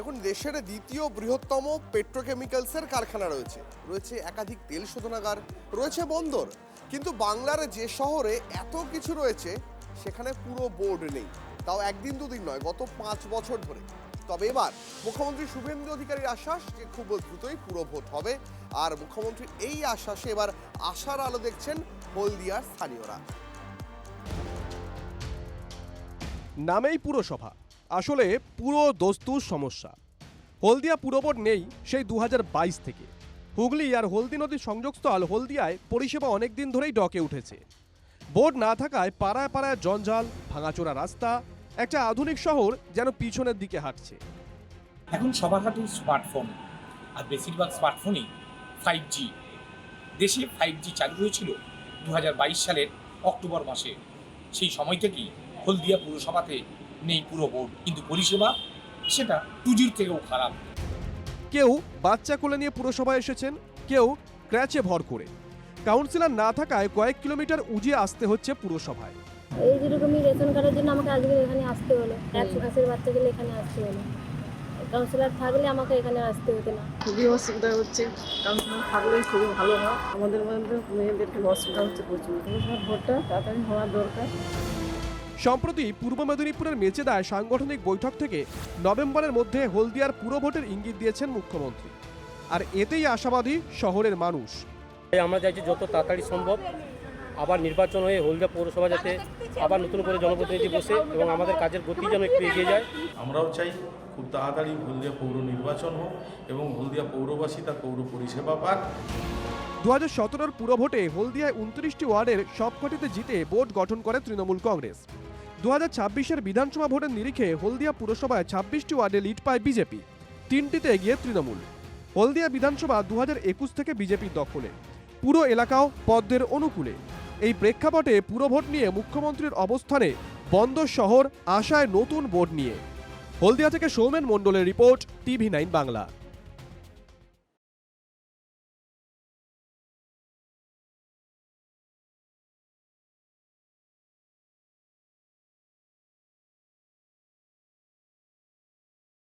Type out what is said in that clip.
দেখুন, দেশের দ্বিতীয় বৃহত্তম পেট্রোকেমিক্যালসের কারখানা রয়েছে একাধিক তেল শোধনাগার, রয়েছে বন্দর, কিন্তু বাংলার যে শহরে এত কিছু রয়েছে সেখানে পুরো বোর্ড নেই, তাও একদিন দুদিন নয়, গত 5 বছর ধরে। তবে এবার মুখ্যমন্ত্রী শুভেন্দু অধিকারীর আশ্বাস যে খুব দ্রুতই পুরো ভোট হবে, আর মুখ্যমন্ত্রীর এই আশ্বাসে এবার আশার আলো দেখছেন হলদিয়ার স্থানীয়রা। নামেই পুরসভা, আসলে পুরো দস্তুর সমস্যা। হলদিয়া পুরবোর্ড নেই সেই 2022 থেকে। হুগলি আর হলদি নদীর সংযোগস্থল হলদিয়ায় পরিষেবা অনেক দিন ধরেই ডকে উঠেছে। বোর্ড না থাকায় পাড়ায় পাড়ায় জঞ্জাল, ভাঙাচোরা রাস্তা, একটা আধুনিক শহর যেন পিছনের দিকে হাঁটছে। এখন সবার হাতেই স্মার্টফোন, আর বেশিরভাগ স্মার্টফোনই 5G। দেশে 5G চালু হয়েছিল 2022 সালের অক্টোবর মাসে। সেই সময় থেকেই হলদিয়া পুরসভাতে নেই পুরো বোর্ড, কিন্তু পরিষেবা সেটা 2G থেকেও খারাপ। কেউ বাচ্চা কোলে নিয়ে পুরসভায় এসেছেন, কেউ ক্র্যাচে ভর করে। কাউন্সিলর না থাকায় কয়েক কিলোমিটার উজিয়ে আসতে হচ্ছে পুরসভায়। এই যেরকমই রেশন কার্ডের জন্য আমাকে আজকে এখানে আসতে হলো, 1 মাসের বাচ্চা গেলে এখানে আসতে হলো। কাউন্সিলর থাকলে আমাকে এখানে আসতে হতো না। খুবই অসুবিধা হচ্ছে, কাউন্সিলর থাকলেই খুবই ভালো হয়। আমাদের মধ্যে মেয়েদেরকে অসুবিধা হচ্ছে প্রচুর। পুরসভার ভোটটা তাড়াতাড়ি হওয়া দরকার। সম্প্রতি পূর্ব মেদিনীপুরের মেচেদায় সাংগঠনিক বৈঠক থেকে নভেম্বরের মধ্যে হলদিয়ার পুরো ভোটের ইঙ্গিত দিয়েছেন মুখ্যমন্ত্রী, আর এতেই আশাবাদী শহরের মানুষ। আমরা চাইছি যত তাড়াতাড়ি সম্ভব আবার নির্বাচন হয়ে হলদিয়া পৌরসভা যাতে আবার নতুন করে জনপ্রতিনিধি বসে এবং আমাদের কাজের গতি যেন একটু এগিয়ে যায়। আমরাও চাই খুব তাড়াতাড়ি হলদিয়া পৌর নির্বাচন হোক এবং হলদিয়া পৌরবাসী তার পৌর পরিষেবা পাক। 2017 পুরো ভোটে হলদিয়ায় 29টি ওয়ার্ডের সবকটিতে জিতে বোর্ড গঠন করে তৃণমূল কংগ্রেস। 2026-এর বিধানসভা ভোটের নিরিখে হলদিয়া পুরসভায় 26টি ওয়ার্ডে লিড পায় বিজেপি, 3টিতে এগিয়ে তৃণমূল। হলদিয়া বিধানসভা 2021 থেকে বিজেপির দখলে, পুরো এলাকাও পদ্মের অনুকূলে। এই প্রেক্ষাপটে পুরো ভোট নিয়ে মুখ্যমন্ত্রীর অবস্থানে বন্দর শহর, আশায় নতুন বোর্ড নিয়ে। হলদিয়া থেকে সৌমেন মণ্ডলের রিপোর্ট, TV9 বাংলা।